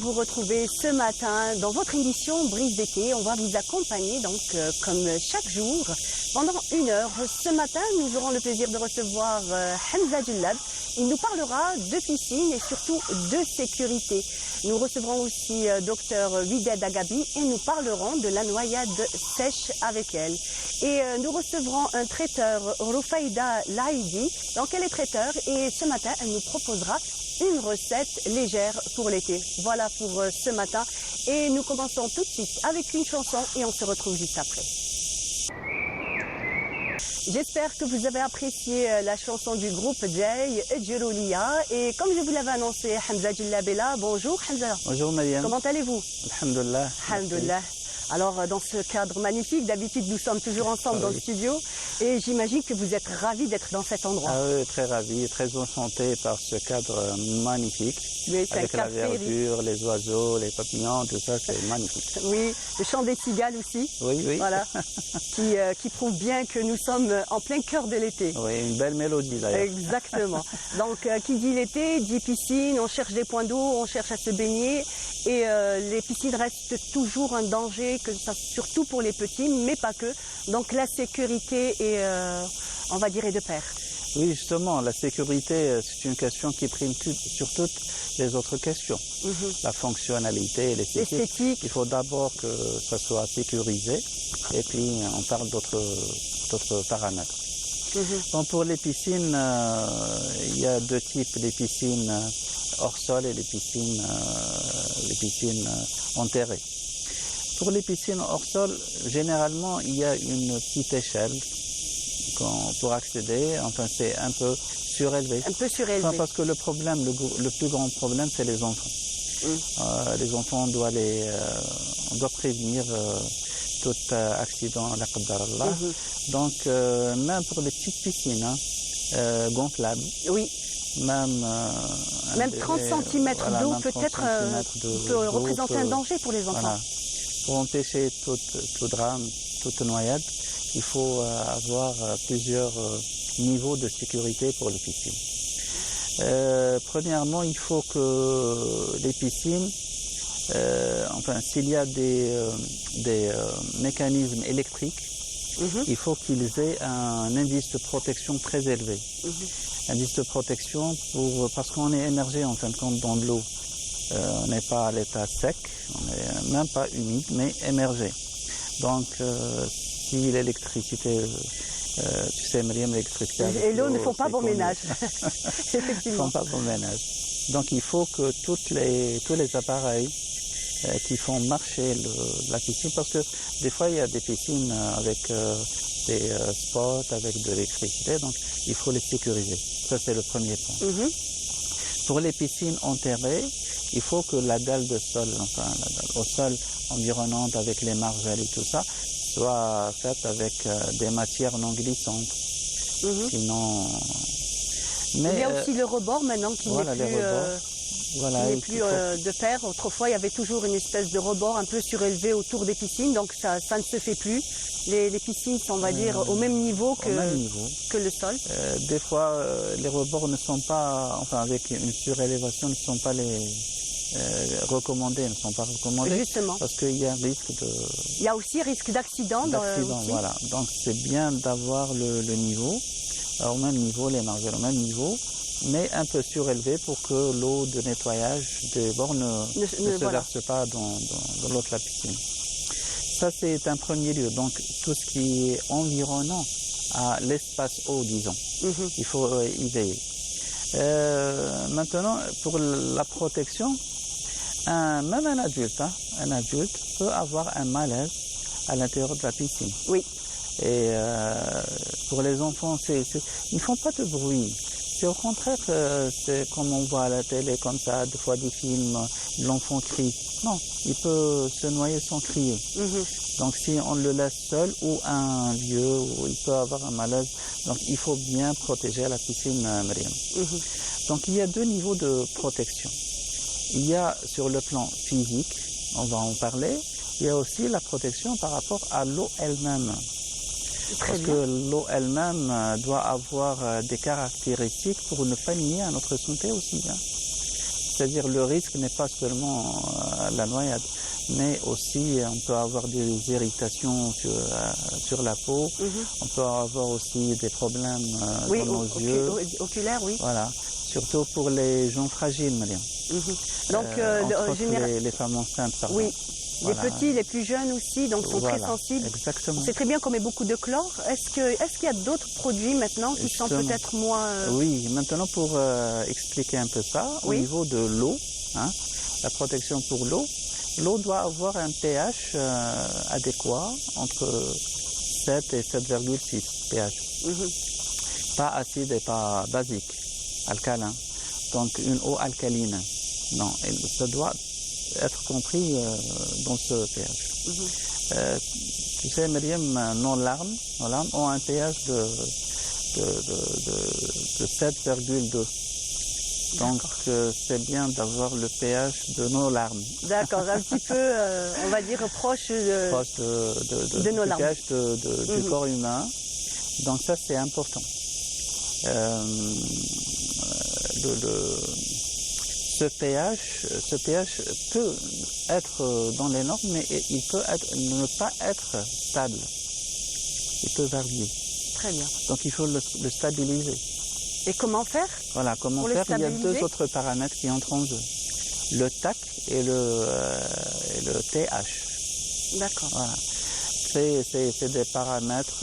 Vous retrouvez ce matin dans votre émission Brise d'été. On va vous accompagner donc comme chaque jour pendant 1 heure. Ce matin, nous aurons le plaisir de recevoir Hamza Djellab. Il nous parlera de piscine et surtout de sécurité. Nous recevrons aussi Dr Wided Agabi et nous parlerons de la noyade sèche avec elle. Et nous recevrons un traiteur, Rufaïda Laïdi. Donc elle est traiteur et ce matin, elle nous proposera une recette légère pour l'été. Voilà pour ce matin. Et nous commençons tout de suite avec une chanson et on se retrouve juste après. J'espère que vous avez apprécié la chanson du groupe Jay Djiroulia. Et comme je vous l'avais annoncé, Hamza Djellab est là. Bonjour Hamza. Bonjour Mariam. Comment allez-vous? Alhamdulillah. Alhamdulillah. Alors dans ce cadre magnifique, d'habitude nous sommes toujours ensemble dans le studio et j'imagine que vous êtes ravis d'être dans cet endroit. Ah oui, très ravi, très enchanté par ce cadre magnifique. Oui, avec la verdure, les oiseaux, les papillons, tout ça, c'est magnifique. Oui, le chant des cigales aussi. Oui, oui. Voilà, qui prouve bien que nous sommes en plein cœur de l'été. Oui, une belle mélodie d'ailleurs. Exactement. Donc, qui dit l'été, dit piscine, on cherche des points d'eau, on cherche à se baigner. Et les piscines restent toujours un danger, surtout pour les petits, mais pas que. Donc, la sécurité est, on va dire, est de pair. Oui, justement, la sécurité, c'est une question qui prime sur toutes les autres questions. La fonctionnalité, l'esthétique. Il faut d'abord que ça soit sécurisé et puis on parle d'autres paramètres. Bon, pour les piscines, il y a deux types, les piscines hors sol et les piscines enterrées. Pour les piscines hors sol, généralement, il y a une petite échelle pour accéder, enfin c'est un peu surélevé. Un peu surélevé. Enfin, parce que le problème, le plus grand problème, c'est les enfants. Les enfants, on doit prévenir tout accident, la qadar Allah. Donc, même pour les petites piscines gonflables, oui. Même 30 cm d'eau peut-être peut représenter un danger pour les enfants. Voilà. Pour empêcher tout drame, toute noyade, il faut avoir plusieurs niveaux de sécurité pour les piscines. Premièrement, il faut que les piscines, s'il y a des mécanismes électriques, il faut qu'ils aient un indice de protection très élevé. Indice de protection parce qu'on est émergé en fin de compte dans de l'eau. On n'est pas à l'état sec, on n'est même pas humide, mais émergé. Donc, si l'électricité, tu sais, Mariam, l'électricité... Et l'eau ne font pas bon ménage, effectivement. Ils ne font pas bon ménage. Donc, il faut que tous les appareils qui font marcher la piscine, parce que des fois, il y a des piscines avec des spots, avec de l'électricité, donc il faut les sécuriser. Ça, c'est le premier point. Pour les piscines enterrées, il faut que la dalle de sol, enfin la dalle au sol environnante avec les margelles et tout ça, soit faite avec des matières non glissantes. Sinon... Mais il y a aussi le rebord maintenant qui n'est plus de pair. Autrefois, il y avait toujours une espèce de rebord un peu surélevé autour des piscines, donc ça ne se fait plus. Les piscines sont, on va dire, au même niveau que le sol. Des fois, les rebords ne sont pas, enfin avec une surélévation, ne sont pas recommandés. Justement. Parce qu'il y a un risque de... Il y a aussi risque d'accident. Voilà. Donc c'est bien d'avoir le niveau, au même niveau, les margelles au même niveau, mais un peu surélevé pour que l'eau de nettoyage des bords ne se verse pas dans l'eau de la piscine. Ça, c'est un premier lieu. Donc, tout ce qui est environnant à l'espace eau, disons, il faut y veiller. Maintenant, pour la protection, même un adulte peut avoir un malaise à l'intérieur de la piscine. Oui. Et pour les enfants, ils ne font pas de bruit. C'est au contraire, c'est comme on voit à la télé, comme ça, des fois des films, l'enfant crie. Non, il peut se noyer sans crier. Donc si on le laisse seul ou un lieu où il peut avoir un malaise, donc il faut bien protéger la piscine, Mariam. Donc il y a deux niveaux de protection. Il y a sur le plan physique, on va en parler, il y a aussi la protection par rapport à l'eau elle-même. Parce que l'eau elle-même doit avoir des caractéristiques pour ne pas nuire à notre santé aussi. C'est-à-dire le risque n'est pas seulement la noyade, mais aussi on peut avoir des irritations sur la peau, on peut avoir aussi des problèmes Oui, dans nos yeux. oculaire, oui. Voilà, surtout pour les gens fragiles, Mariam. Donc, Entre autres, les femmes enceintes, pardon. oui, Voilà. les petits, les plus jeunes aussi, donc sont très Voilà, sensibles. exactement. On sait très bien qu'on met beaucoup de chlore. Est-ce qu'il y a d'autres produits maintenant qui sont Justement. peut-être moins... Oui, maintenant pour expliquer un peu ça, au Oui. niveau de l'eau, hein, la protection pour l'eau doit avoir un pH adéquat entre 7 et 7,6 pH. Pas acide et pas basique, alcalin. Donc une eau alcaline. Non, ça doit être compris dans ce pH. Tu sais, Myriam, nos larmes ont un pH de 7,2. Donc c'est bien d'avoir le pH de nos larmes. D'accord, un petit peu, on va dire, proche Proche de nos du larmes. pH du corps humain. Donc ça c'est important. Ce pH peut être dans les normes, mais il peut ne pas être stable. Il peut varier. Très bien. Donc il faut le stabiliser. Et comment faire? Voilà, comment Pour le faire? Il y a stabiliser? deux autres paramètres qui entrent en jeu. Le TAC et le TH. D'accord. Voilà. C'est des paramètres,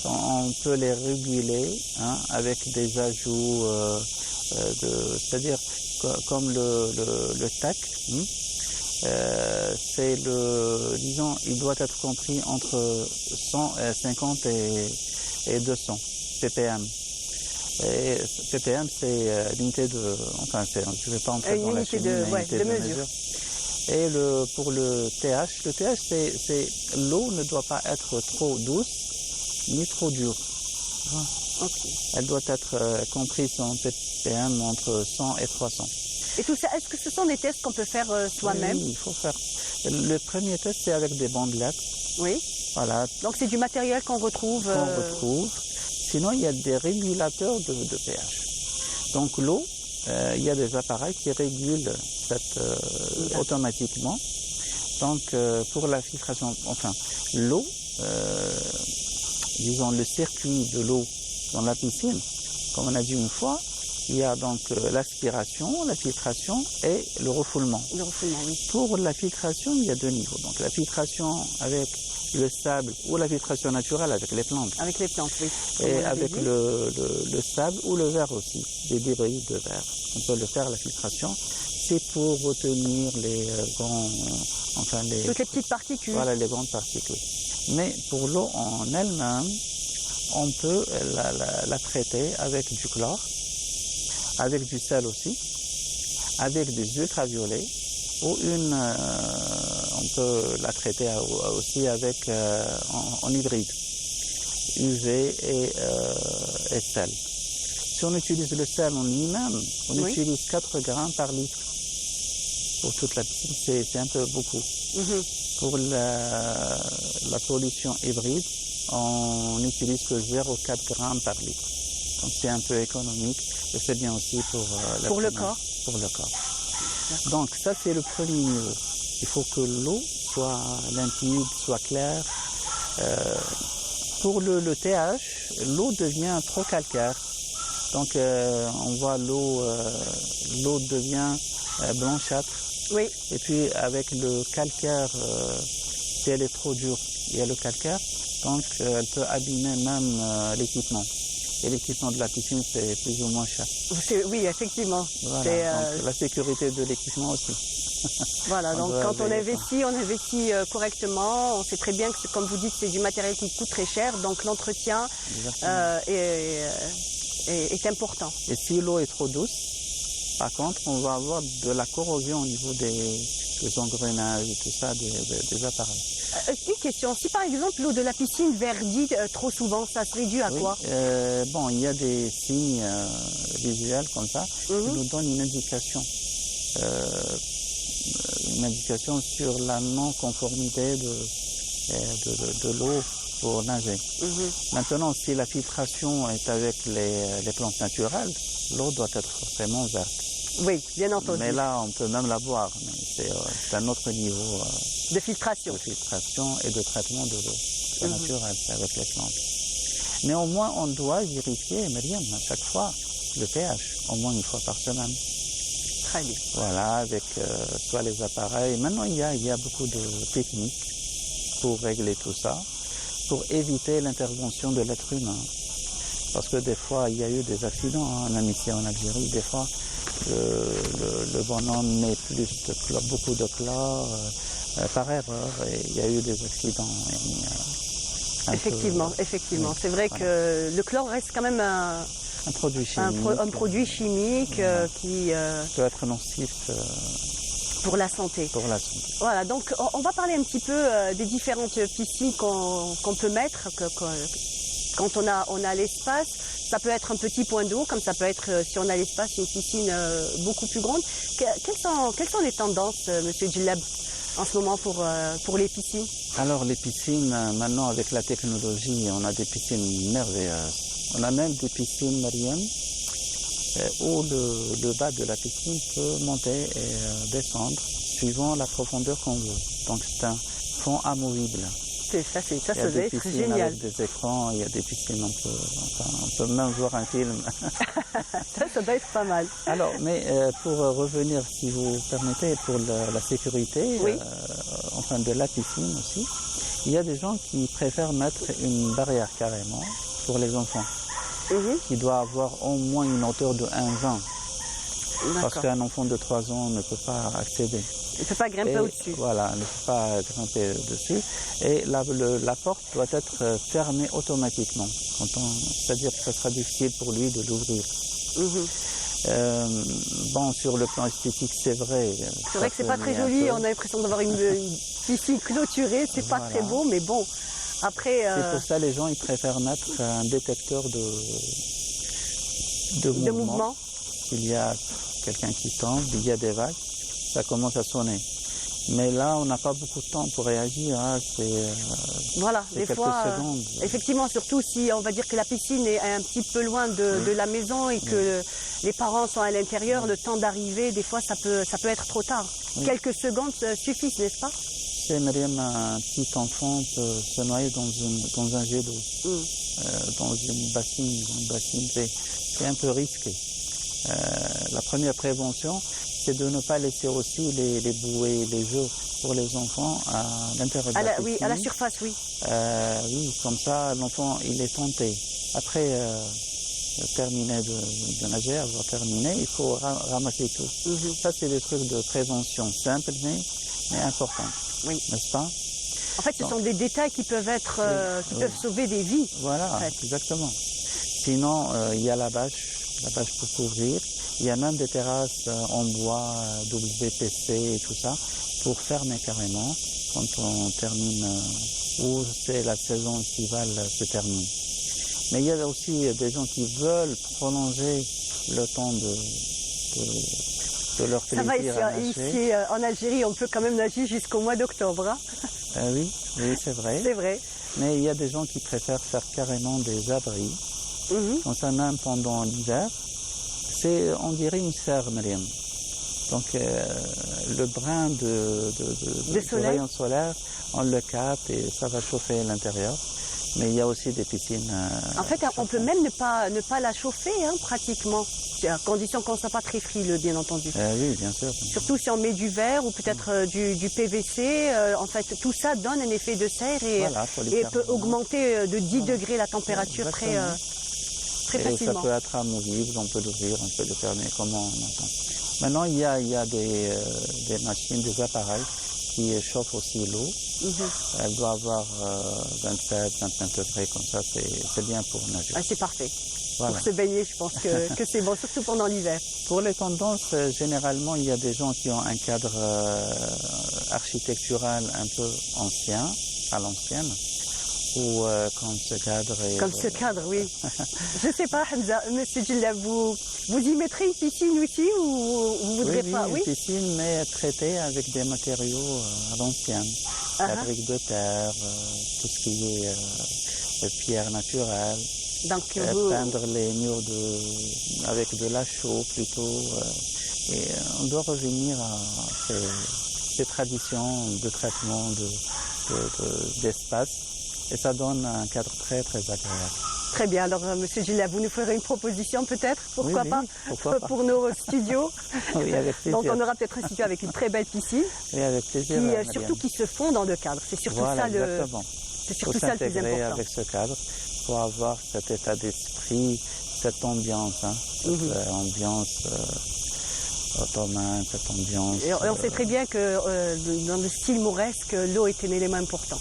on peut les réguler avec des ajouts, c'est-à-dire comme le TAC, disons, il doit être compris entre 150 et 200 ppm. Et ppm, c'est l'unité de, je ne vais pas entrer dans la chimie, de mesure. Et pour le TH, c'est l'eau ne doit pas être trop douce ni trop dure. Okay. Elle doit être comprise en ppm entre 100 et 300. Et tout ça, est-ce que ce sont des tests qu'on peut faire soi-même? Oui, il faut faire. Le premier test, c'est avec des bandelettes. Oui. Voilà. Donc c'est du matériel qu'on retrouve. Sinon, il y a des régulateurs de pH. Donc l'eau, il y a des appareils qui régulent automatiquement. Donc pour la filtration, l'eau, disons le circuit de l'eau dans la piscine, comme on a dit une fois, il y a donc l'aspiration, la filtration et le refoulement. Le refoulement, oui. Pour la filtration, il y a deux niveaux. Donc la filtration avec le sable ou la filtration naturelle avec les plantes. Avec les plantes, oui. Et avec le sable ou le verre aussi, des débris de verre. On peut le faire, la filtration. C'est pour retenir les grands... toutes les petites particules. Voilà, les grandes particules. Mais pour l'eau en elle-même, on peut la traiter avec du chlore, avec du sel aussi, avec des ultraviolets, ou on peut la traiter aussi avec en hybride, UV et sel. Si on utilise le sel en lui-même, on utilise 4 grammes par litre pour toute la piscine, c'est un peu beaucoup. Pour la pollution hybride, on n'utilise que 0,4 grammes par litre. Donc c'est un peu économique et c'est bien aussi pour le corps. Pour le corps. Donc ça c'est le premier niveau. Il faut que l'eau soit limpide, soit claire. Pour le TH, l'eau devient trop calcaire. Donc on voit l'eau devient blanchâtre. Oui. Et puis avec le calcaire, si elle est trop dure, il y a le calcaire, donc elle peut abîmer même l'équipement. Et l'équipement de la piscine, c'est plus ou moins cher. Oui, effectivement. Voilà, donc la sécurité de l'équipement aussi. Voilà, donc quand on investit correctement. On sait très bien que, comme vous dites, c'est du matériel qui coûte très cher, donc l'entretien est important. Et si l'eau est trop douce, par contre, on va avoir de la corrosion au niveau des engrenages et tout ça, des appareils. Une question, si par exemple l'eau de la piscine verdit trop souvent, ça serait dû à quoi? Bon, il y a des signes visuels comme ça qui nous donnent une indication sur la non-conformité de l'eau pour nager. Maintenant, si la filtration est avec les plantes naturelles, l'eau doit être forcément verte. Oui, bien entendu. Mais là, on peut même la boire. Mais c'est un autre niveau De filtration. de filtration et de traitement de l'eau. C'est Mhm. naturel, c'est avec les plantes. Néanmoins, on doit vérifier, Myriam, à chaque fois, le pH, au moins une fois par semaine. Très bien. Voilà, avec soit les appareils. Maintenant, il y a beaucoup de techniques pour régler tout ça, pour éviter l'intervention de l'être humain. Parce que des fois, il y a eu des accidents, hein, même ici en Algérie. Des fois, le bonhomme met beaucoup de chlore par erreur, et il y a eu des accidents. Effectivement. Oui, C'est vrai voilà. que le chlore reste quand même Un produit chimique. un produit chimique Voilà. qui, Peut être nocif pour la santé. pour la santé. Voilà, donc on va parler un petit peu des différentes piscines qu'on peut mettre quand on a l'espace. Ça peut être un petit point d'eau, comme ça peut être, si on a l'espace, une piscine beaucoup plus grande. Quelles sont les tendances, Monsieur Djellab, en ce moment pour les piscines? Alors les piscines, maintenant avec la technologie, on a des piscines merveilleuses. On a même des piscines, Mariam, où le bas de la piscine peut monter et descendre suivant la profondeur qu'on veut. Donc c'est un fond amovible. Ça Il y a doit des être piscines génial. avec des écrans, il y a des piscines, on peut même voir un film. Ça doit être pas mal. Alors, mais pour revenir, si vous permettez, pour la sécurité, Oui. enfin de la piscine aussi, il y a des gens qui préfèrent mettre une barrière carrément pour les enfants, Mhm. qui doit avoir au moins une hauteur de 1,20, parce D'accord. qu'un enfant de 3 ans ne peut pas accéder. Il ne peut pas grimper Et au-dessus. voilà, ne peut pas grimper dessus. Et la porte doit être fermée automatiquement. C'est-à-dire que ce sera difficile pour lui de l'ouvrir. Mhm. Bon, sur le plan esthétique, c'est vrai. C'est vrai que c'est pas très joli, on a l'impression d'avoir une piscine clôturée, c'est pas Voilà. très beau, mais bon. Après, C'est pour ça les gens ils préfèrent mettre un détecteur de mouvement. S'il y a quelqu'un qui tombe, il y a des vagues, ça commence à sonner. Mais là, on n'a pas beaucoup de temps pour réagir. Hein. voilà, C'est des quelques fois, secondes. effectivement, surtout si on va dire que la piscine est un petit peu loin de la maison et que les parents sont à l'intérieur, le temps d'arriver, des fois, ça peut être trop tard. Oui. Quelques secondes suffisent, n'est-ce pas? C'est Myriam, un petit enfant peut se noyer dans un jet d'eau, Mm. dans une bassine, c'est un peu risqué. La première prévention, c'est de ne pas laisser aussi les bouées, les jeux pour les enfants à l'intérieur de la piscine. Oui, à la surface, oui. Oui, comme ça, l'enfant, il est tenté. Après terminer de nager, avoir terminé, il faut ramasser tout. Mhm. Ça, c'est des trucs de prévention simples, mais importants. Oui. N'est-ce pas? En fait, ce Non. sont des détails qui peuvent être, qui Oui. peuvent sauver des vies. Voilà, En fait. exactement. Sinon, il y a la bâche pour couvrir. Il y a même des terrasses en bois, WPC et tout ça, pour fermer carrément quand on termine, ou c'est la saison estivale se termine. Mais il y a aussi des gens qui veulent prolonger le temps de leur Ça va plaisir à nager. ici en Algérie, on peut quand même nager jusqu'au mois d'octobre. Hein. Oui, c'est vrai. C'est vrai. Mais il y a des gens qui préfèrent faire carrément des abris. Mhm. Comme ça, même pendant l'hiver, on dirait une serre, Myriam. Donc, le brin de soleil. rayon solaire, on le capte et ça va chauffer l'intérieur. Mais il y a aussi des piscines. En fait, on peut même ne pas la chauffer, hein, pratiquement, à condition qu'on ne soit pas très frileux, bien entendu. Oui, bien sûr. Surtout si on met du verre ou peut-être du PVC, en fait, tout ça donne un effet de serre et, Voilà, peut augmenter de 10 degrés la température très Et ça facilement. peut être amovible, on peut l'ouvrir, on peut le fermer comme on entend. Maintenant, il y a des machines, des appareils qui chauffent aussi l'eau. Mhm. Elle doit avoir 27, 29 degrés, comme ça, c'est bien pour nager. Ah, c'est parfait. Voilà. Pour se baigner, je pense que c'est bon, surtout pendant l'hiver. Pour les tendances, généralement, il y a des gens qui ont un cadre architectural un peu ancien, à l'ancienne, ou comme ce cadre est... Comme ce cadre, oui. Je ne sais pas, Hamza, Monsieur Djellab, vous y mettrez une piscine aussi ou vous voudrez oui, pas? une piscine, mais traitée avec des matériaux à l'ancienne. La brique de terre, tout ce qui est pierre naturelle. Donc, Peindre les murs avec de la chaux plutôt. Et on doit revenir à ces traditions de traitement d'espace. Et ça donne un cadre très très agréable. Très bien, alors Monsieur Gilles, vous nous ferez une proposition peut-être, pourquoi Oui, pas, pourquoi pas. pour nos studios. Oui, avec plaisir. Donc on aura peut-être un studio avec une très belle piscine, Oui, avec plaisir. qui, surtout qui se fond dans le cadre. C'est surtout voilà, ça exactement. c'est Il faut surtout ça le plus s'intégrer important. avec ce cadre pour avoir cet état d'esprit, cette ambiance, cette ambiance ottomane, cette ambiance. Et on sait très bien que dans le style mauresque, l'eau est un élément important.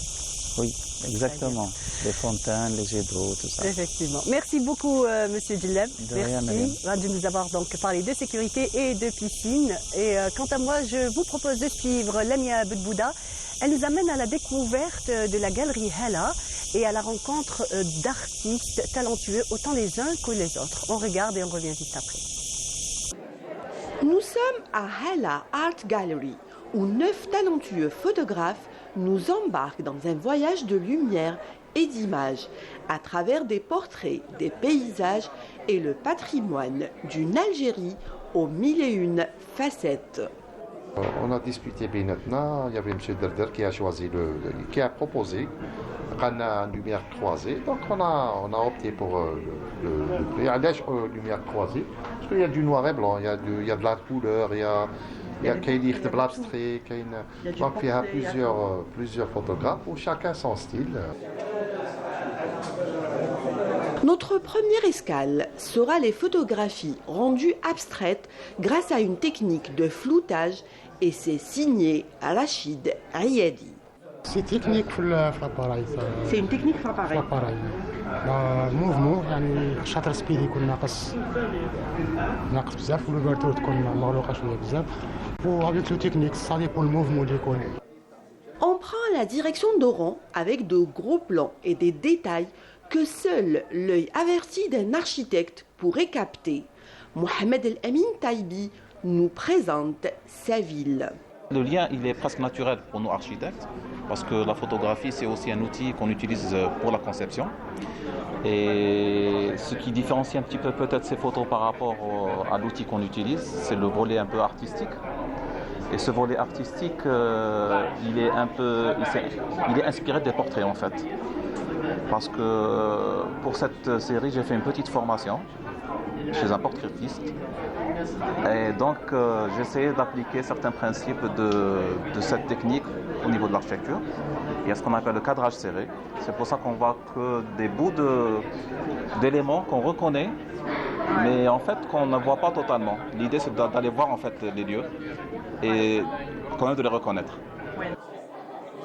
Oui, exactement. Les fontaines, les jets d'eau, tout ça. Effectivement. Merci beaucoup, Monsieur Gilleb. De rien, Merci de nous avoir donc parlé de sécurité et de piscine. Et quant à moi, je vous propose de suivre Lamia Boudbouda. Elle nous amène à la découverte de la galerie Hala et à la rencontre d'artistes talentueux, autant les uns que les autres. On regarde et on revient juste après. Nous sommes à Hala Art Gallery, où 9 talentueux photographes nous embarquent dans un voyage de lumière et d'images à travers des portraits, des paysages et le patrimoine d'une Algérie aux 1001 facettes. On a discuté maintenant, il y avait M. Derder qui a choisi, qui a proposé une lumière croisée. Donc on a opté pour le prix à lumière croisée. Parce qu'il y a du noir et blanc, il y a de la couleur, il y a de l'abstrait, donc il y a plusieurs photographes où chacun son style. Notre première escale sera les photographies rendues abstraites grâce à une technique de floutage et c'est signé Rachid Riadi. C'est technique في l'appareil. C'est une technique في l'appareil. الموفمون يعني الشاتر سبيد يكون ناقص بزاف واللوبرتو تكون مغلوقه شويه بزاف وافيك لو تكنيك ça dépend le mouvement اللي يكون. On prend la direction d'Oran avec de gros plans et des détails que seul l'œil averti d'un architecte pourrait capter. Mohamed El Amin Taibi nous présente sa ville. Le lien, il est presque naturel pour nous architectes, parce que la photographie, c'est aussi un outil qu'on utilise pour la conception. Et ce qui différencie un petit peu peut-être ces photos par rapport à l'outil qu'on utilise, c'est le volet un peu artistique. Et ce volet artistique, il est inspiré des portraits en fait. Parce que pour cette série, j'ai fait une petite formation chez un portraitiste. Et donc, j'essayais d'appliquer certains principes de cette technique au niveau de l'architecture. Il y a ce qu'on appelle le cadrage serré. C'est pour ça qu'on voit que des bouts d'éléments qu'on reconnaît, mais en fait qu'on ne voit pas totalement. L'idée, c'est d'aller voir en fait les lieux et quand même de les reconnaître.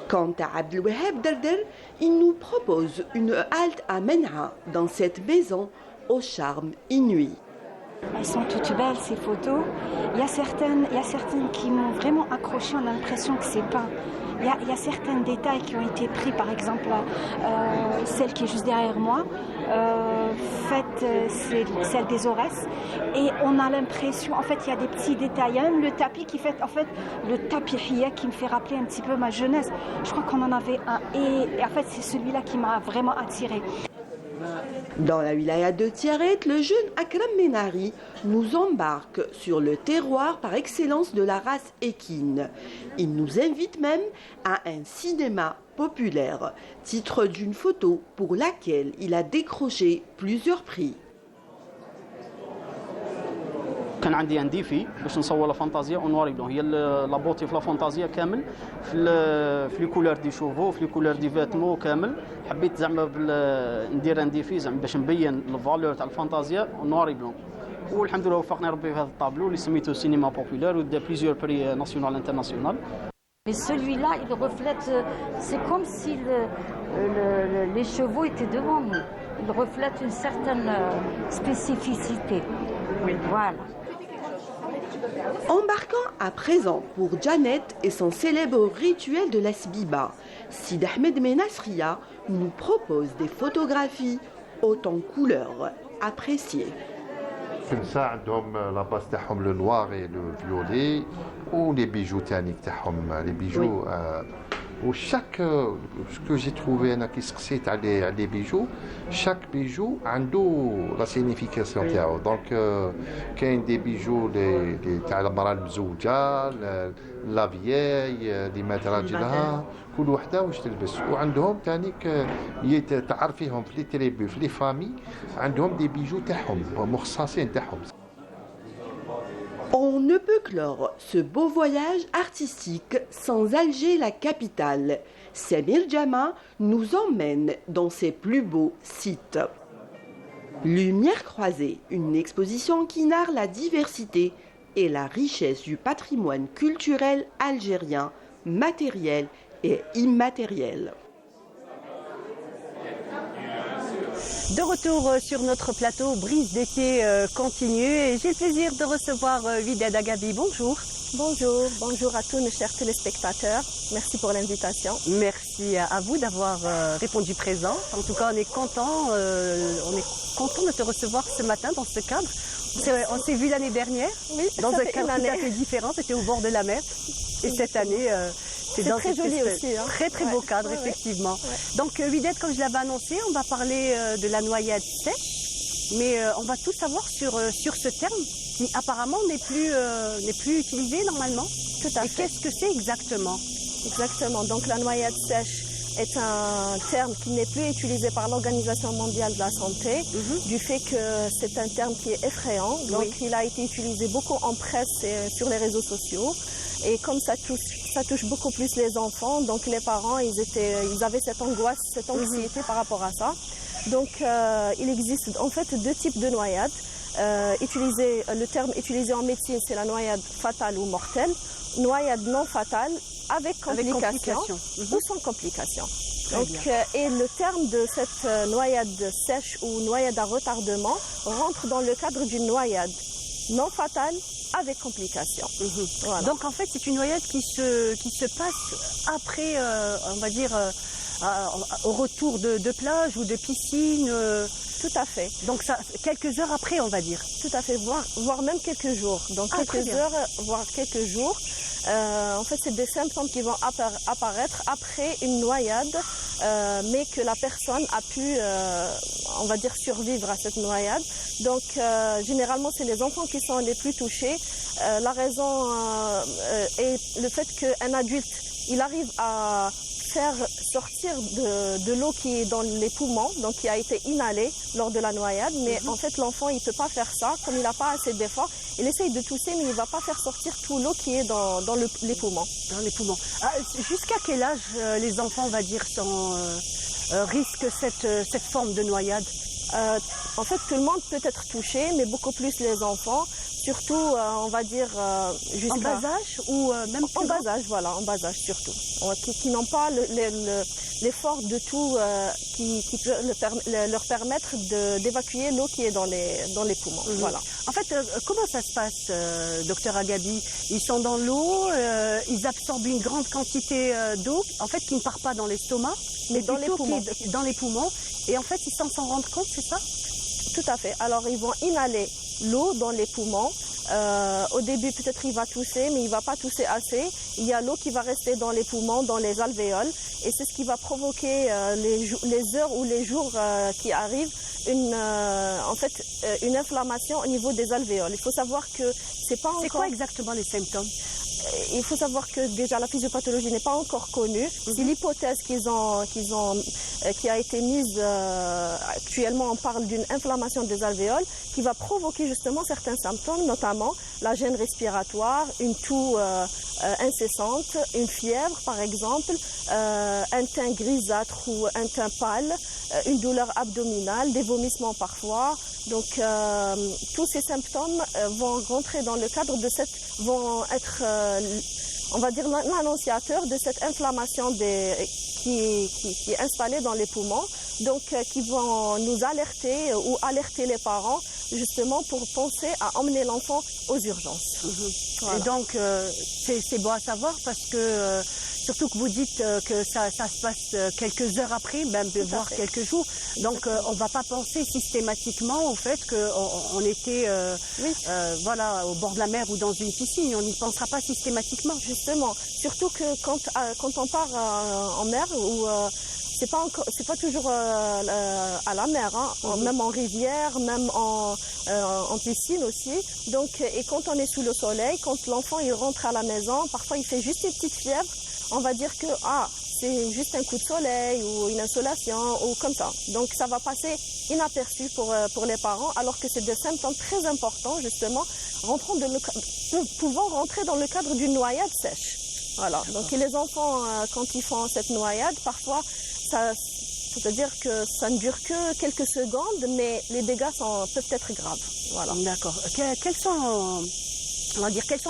Quant à Abdelwahab Derder, il nous propose une halte à Menha dans cette maison au charme inouï. Elles sont toutes belles ces photos. Il y a certaines qui m'ont vraiment accroché. On a l'impression que c'est pas. Il y a certains détails qui ont été pris, par exemple celle qui est juste derrière moi, c'est celle des Aurès, et on a l'impression, en fait, il y a des petits détails. Il y a même le tapis qui fait, en fait, le tapis hiya qui me fait rappeler un petit peu ma jeunesse. Je crois qu'on en avait un, et en fait, c'est celui-là qui m'a vraiment attirée. Dans la wilaya de Tiaret, le jeune Akram Menari nous embarque sur le terroir par excellence de la race équine. Il nous invite même à un cinéma populaire, titre d'une photo pour laquelle il a décroché plusieurs prix. كان عندي ان ديفي باش نصور لا فانتازيا ونوار بلون هي لا بوتي في لا فانتازيا كامل في لي كولور دي شوفو في لي كولور دي فيتمو كامل حبيت زعما ندير ان ديفي زعما باش نبين الفالور تاع الفانتازيا ونوار بلون والحمد لله وفقني ربي في هذا الطابلو اللي سميتو سينما بوبولار ودا بليزيور بري ناسيونال انترناسيونال. Mais celui-là, il reflète, c'est comme si les chevaux étaient devant nous. Il reflète une certaine spécificité. Oui. Voilà. Embarquant à présent pour Janet et son célèbre rituel de l'Asbiba, Sid Ahmed Menasria nous propose des photographies hautes en couleurs appréciées. النساء عندهم لاباس تاعهم لو نوار اي لو فيولي ولي بيجو تاني تاعهم لي بيجو ce que j'ai trouvé c'est les bijoux, chaque bijou a la signification تاعو. Donc كاين des bijoux تاع المرأة المزوجة لا vieille اللي مات راجلها كل وحده واش تلبس وعندهم ثاني تعرفيهم في لي تريبو في لي فامي عندهم دي بيجو تاعهم مخصصين تاعهم. On ne peut clore ce beau voyage artistique sans Alger, la capitale. Samir Jama nous emmène dans ses plus beaux sites. Lumière croisée, une exposition qui narre la diversité et la richesse du patrimoine culturel algérien, matériel et immatériel. De retour sur notre plateau, Brise d'été continue et j'ai le plaisir de recevoir Wided Agabi. Bonjour. Bonjour, bonjour à tous nos chers téléspectateurs. Merci pour l'invitation. Merci à vous d'avoir répondu présent. En tout cas, on est content de te recevoir ce matin dans ce cadre. On s'est vu l'année dernière, oui, dans un cadre tout à fait différent. C'était au bord de la mer. Et cette année, c'est très joli aussi. Hein. Très très beau cadre, effectivement. Ouais. Donc, Wided, comme je l'avais annoncé, on va parler de la noyade sèche. Mais on va tout savoir sur ce terme qui apparemment n'est plus utilisé normalement. Tout à fait. Et qu'est-ce que c'est exactement? Exactement. Donc la noyade sèche est un terme qui n'est plus utilisé par l'Organisation mondiale de la santé, du fait que c'est un terme qui est effrayant. Donc il a été utilisé beaucoup en presse et sur les réseaux sociaux. Et comme ça touche beaucoup plus les enfants, donc les parents, ils avaient cette angoisse, cette anxiété par rapport à ça. Donc il existe en fait deux types de noyades. Le terme utilisé en médecine, c'est la noyade fatale ou mortelle. Noyade non fatale avec complications ou sans complications. Donc, et le terme de cette noyade sèche ou noyade à retardement rentre dans le cadre d'une noyade non fatale avec complications. Voilà. Donc en fait, c'est une noyade qui se passe après, on va dire, au retour de plage ou de piscine. Tout à fait. Donc ça, quelques heures après, on va dire. Tout à fait, voire même quelques jours. Donc quelques heures, voire quelques jours. En fait, c'est des symptômes qui vont apparaître après une noyade, mais que la personne a pu, on va dire, survivre à cette noyade. Donc, généralement, c'est les enfants qui sont les plus touchés. La raison est le fait qu'un adulte, il arrive à faire sortir de l'eau qui est dans les poumons, donc qui a été inhalée lors de la noyade, mais en fait l'enfant il ne peut pas faire ça, comme il n'a pas assez d'efforts, il essaye de tousser mais il ne va pas faire sortir toute l'eau qui est dans les poumons. Dans les poumons. Jusqu'à quel âge les enfants, on va dire, risquent cette forme de noyade? En fait tout le monde peut être touché, mais beaucoup plus les enfants. Surtout, on va dire, jusqu'à... En bas âge ou même en bas âge, voilà, en bas âge surtout. Qui n'ont pas l'effort de tout qui peut leur permettre d'évacuer l'eau qui est dans les poumons. Voilà. En fait, comment ça se passe, docteur Agabi? Ils sont dans l'eau, ils absorbent une grande quantité d'eau, en fait, qui ne part pas dans l'estomac, mais dans les poumons. Dans les poumons. Et en fait, ils s'en rendent compte, c'est ça? Tout à fait. Alors, ils vont inhaler l'eau dans les poumons. Au début, peut-être il va tousser, mais il ne va pas tousser assez. Il y a l'eau qui va rester dans les poumons, dans les alvéoles. Et c'est ce qui va provoquer les heures ou les jours qui arrivent, une inflammation au niveau des alvéoles. Il faut savoir que c'est pas encore... C'est quoi exactement les symptômes? Il faut savoir que déjà la physiopathologie n'est pas encore connue. C'est l'hypothèse qui a été mise actuellement. On parle d'une inflammation des alvéoles qui va provoquer justement certains symptômes, notamment la gêne respiratoire, une toux incessante, une fièvre par exemple, un teint grisâtre ou un teint pâle, une douleur abdominale, des vomissements parfois. Donc tous ces symptômes vont rentrer dans le cadre de vont être, on va dire, l'annonciateur de cette inflammation qui est installée dans les poumons, donc qui vont nous alerter ou alerter les parents justement pour penser à emmener l'enfant aux urgences. Voilà. Et donc c'est bon à savoir parce que Surtout que vous dites que ça se passe quelques heures après, même voire quelques jours. Donc on ne va pas penser systématiquement au fait qu'on était voilà, au bord de la mer ou dans une piscine. On n'y pensera pas systématiquement. Justement, surtout que quand on part en mer, c'est pas toujours à la mer, hein, même en rivière, même en piscine aussi. Donc, et quand on est sous le soleil, quand l'enfant il rentre à la maison, parfois il fait juste une petite fièvre, on va dire que c'est juste un coup de soleil ou une insolation ou comme ça. Donc ça va passer inaperçu pour les parents, alors que c'est des symptômes très importants justement, pouvant rentrer dans le cadre d'une noyade sèche. Voilà. Donc et les enfants, quand ils font cette noyade, parfois c'est-à-dire que ça ne dure que quelques secondes, mais les dégâts peuvent être graves. Voilà. D'accord. Quelles sont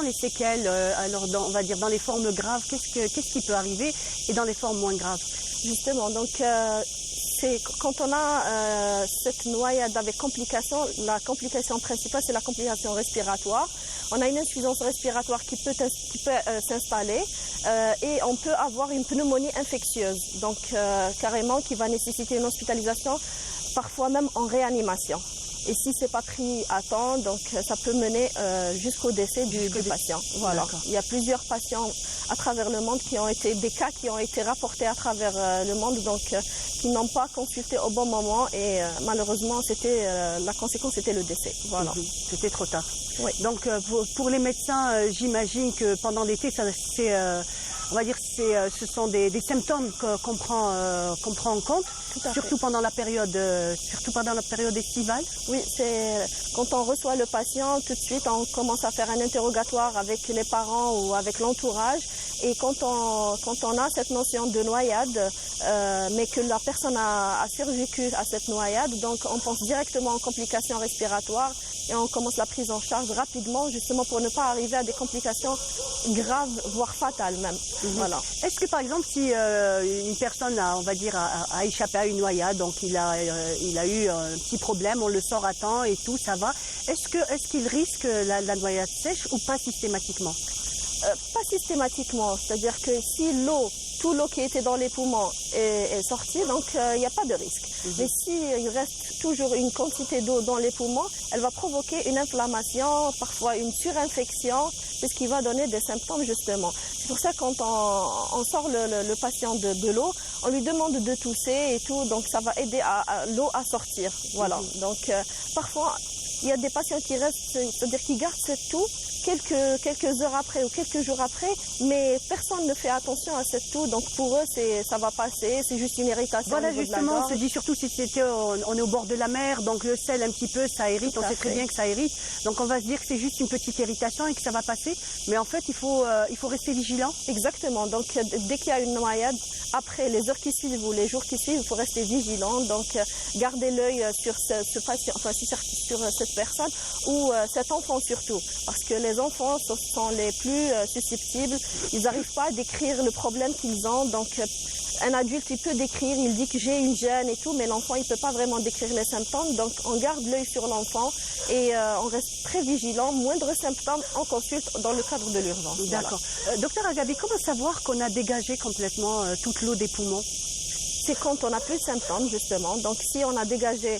les séquelles alors on va dire dans les formes graves, qu'est-ce qui peut arriver et dans les formes moins graves? Justement, donc quand on a cette noyade avec complication, la complication principale c'est la complication respiratoire. On a une insuffisance respiratoire qui peut s'installer et on peut avoir une pneumonie infectieuse, donc carrément qui va nécessiter une hospitalisation, parfois même en réanimation. Et si c'est pas pris à temps, donc ça peut mener jusqu'au décès du patient. Voilà. Il y a plusieurs patients à travers le monde des cas qui ont été rapportés à travers le monde, donc qui n'ont pas consulté au bon moment et malheureusement la conséquence c'était le décès. Voilà. C'était trop tard. Oui. Donc pour les médecins, j'imagine que pendant l'été, on va dire ce sont des symptômes qu'on prend en compte, surtout pendant la période estivale. Oui, c'est quand on reçoit le patient, tout de suite on commence à faire un interrogatoire avec les parents ou avec l'entourage. Et quand on a cette notion de noyade, mais que la personne a survécu à cette noyade, donc on pense directement aux complications respiratoires et on commence la prise en charge rapidement, justement pour ne pas arriver à des complications graves, voire fatales même. Voilà. Est-ce que par exemple, si une personne a échappé à une noyade, donc il a eu un petit problème, on le sort à temps et tout, ça va, est-ce qu'il risque la noyade sèche ou pas systématiquement? Pas systématiquement, c'est-à-dire que si tout l'eau qui était dans les poumons est sortie, donc il n'y a pas de risque. Mais s'il reste toujours une quantité d'eau dans les poumons, elle va provoquer une inflammation, parfois une surinfection, c'est ce qui va donner des symptômes justement. C'est pour ça que quand on sort le patient de l'eau, on lui demande de tousser et tout, donc ça va aider l'eau à sortir. Voilà. Donc parfois, il y a des patients qui restent, c'est-à-dire qui gardent cette toux quelques heures après ou quelques jours après, mais personne ne fait attention à cette toux, donc pour eux ça va passer, c'est juste une irritation. Voilà, justement, on se dit surtout si on est au bord de la mer, donc le sel un petit peu ça irrite, on sait très bien que ça irrite, donc on va se dire que c'est juste une petite irritation et que ça va passer, mais en fait il faut rester vigilant. Exactement, donc dès qu'il y a une noyade, après les heures qui suivent ou les jours qui suivent, il faut rester vigilant, donc garder l'œil sur ce patient, enfin sur cette personne ou cet enfant surtout, parce que les enfants sont les plus susceptibles, ils n'arrivent pas à décrire le problème qu'ils ont, donc un adulte il peut décrire, il dit que j'ai une gêne et tout, mais l'enfant il ne peut pas vraiment décrire les symptômes, donc on garde l'œil sur l'enfant et on reste très vigilant, moindre symptôme, on consulte dans le cadre de l'urgence. D'accord. Voilà. Docteur Agabi, comment savoir qu'on a dégagé complètement toute l'eau des poumons? C'est quand on n'a plus de symptômes, justement. Donc, si on a dégagé,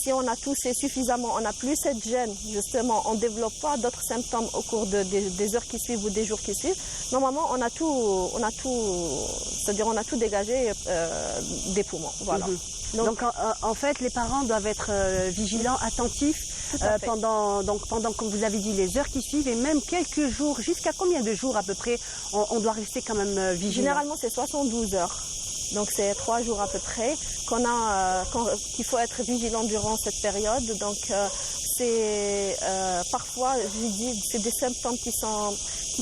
si on a toussé suffisamment, on n'a plus cette gêne, justement, on ne développe pas d'autres symptômes au cours des heures qui suivent ou des jours qui suivent. Normalement, on a tout dégagé des poumons. Voilà. Donc en fait, les parents doivent être vigilants, attentifs pendant, comme vous avez dit, les heures qui suivent et même quelques jours. Jusqu'à combien de jours à peu près on doit rester quand même vigilant? Généralement, c'est 72 heures. Donc c'est 3 jours à peu près qu'il faut être vigilant durant cette période. Donc c'est parfois, je dis, c'est des symptômes qui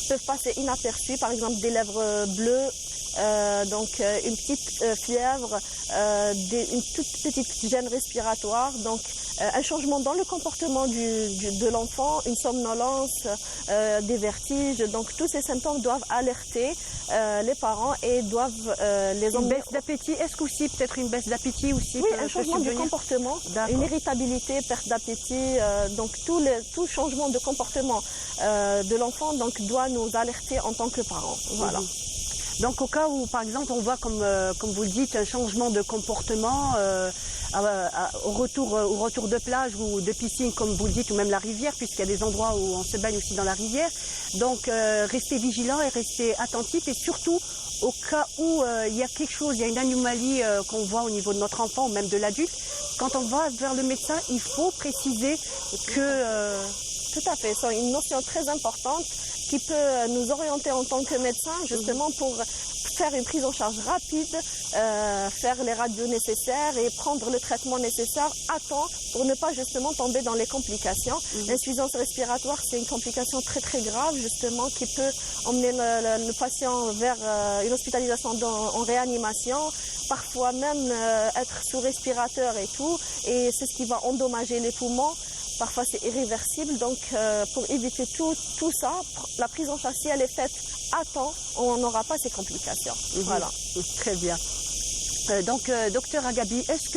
peuvent passer inaperçus, par exemple des lèvres bleues. Donc une petite fièvre, une toute petite gêne respiratoire, donc un changement dans le comportement de l'enfant, une somnolence, des vertiges. Donc tous ces symptômes doivent alerter les parents et doivent les emmener. Une baisse d'appétit, est-ce qu'aussi peut-être une baisse d'appétit aussi? Oui, un changement de comportement, une irritabilité, perte d'appétit, donc tout changement de comportement de l'enfant donc doit nous alerter en tant que parents. Voilà. Donc au cas où, par exemple, on voit, comme vous le dites, un changement de comportement au retour de plage ou de piscine, comme vous le dites, ou même la rivière, puisqu'il y a des endroits où on se baigne aussi dans la rivière. Donc restez vigilants et restez attentifs, et surtout au cas où il y a quelque chose, il y a une anomalie qu'on voit au niveau de notre enfant ou même de l'adulte. Quand on va vers le médecin, il faut préciser que... Tout à fait, c'est une notion très importante qui peut nous orienter en tant que médecin, justement pour faire une prise en charge rapide, faire les radios nécessaires et prendre le traitement nécessaire à temps pour ne pas justement tomber dans les complications. L'insuffisance respiratoire, c'est une complication très très grave justement qui peut emmener le patient vers une hospitalisation en réanimation, parfois même être sous respirateur et tout, et c'est ce qui va endommager les poumons. Parfois c'est irréversible, donc pour éviter tout ça, la prise en charge, si elle est faite à temps, on n'aura pas ces complications. Voilà. Très bien. Donc, docteur Agabi, est-ce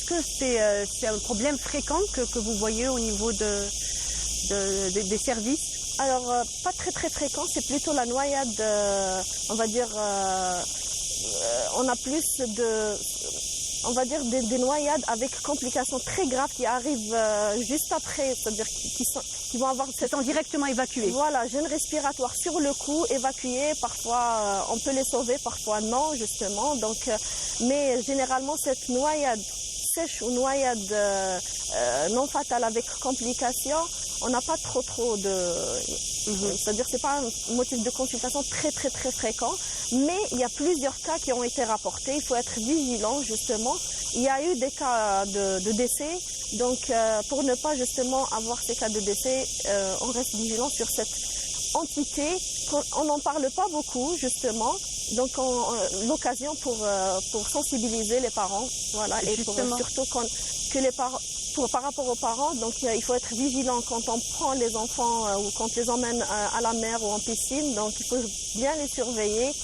que c'est un problème fréquent que vous voyez au niveau des services? Alors, pas très très fréquent, c'est plutôt la noyade, on va dire, on a plus des noyades avec complications très graves qui arrivent juste après, c'est-à-dire qui vont avoir... Sont directement évacués. Voilà, gêne respiratoire sur le coup, évacués, parfois on peut les sauver, parfois non, justement. Donc, mais généralement, cette noyade sèche ou noyade non fatale avec complications, on n'a pas trop de... C'est-à-dire que ce n'est pas un motif de consultation très très très fréquent, mais il y a plusieurs cas qui ont été rapportés. Il faut être vigilant justement. Il y a eu des cas de décès, donc pour ne pas justement avoir ces cas de décès, on reste vigilant sur cette entité. On n'en parle pas beaucoup justement, donc l'occasion pour sensibiliser les parents, voilà, et pour surtout que les parents... Par rapport aux parents, donc il faut être vigilant quand on prend les enfants ou quand on les emmène à la mer ou en piscine. Donc il faut bien les surveiller,